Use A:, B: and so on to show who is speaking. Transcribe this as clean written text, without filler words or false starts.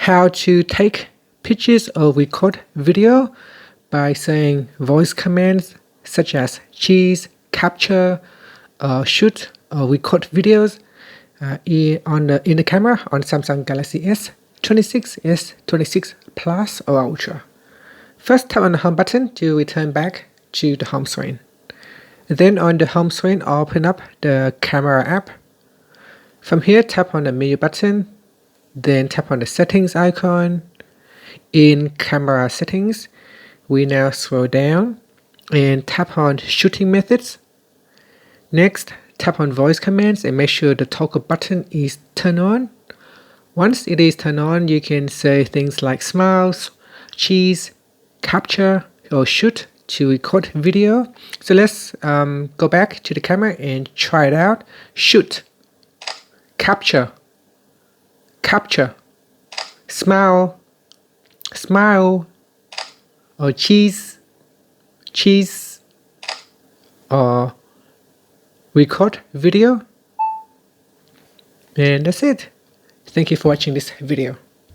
A: how to take pictures or record video by saying voice commands such as cheese, capture, shoot, or record videos in the camera on Samsung Galaxy S26, S26 Plus or Ultra. First, tap on the home button to return back to the home screen. Then on the home screen, open up the camera app. From here, tap on the menu button, then tap on the settings icon. In camera settings, we now scroll down and tap on shooting methods. Next, tap on voice commands and make sure the toggle button is turned on. Once it is turned on, you can say things like smiles, cheese, capture, or shoot to record video. So let's go back to the camera and try it out. Shoot, capture, capture, smile, smile, or cheese, cheese, or record video. And that's it. Thank you for watching this video.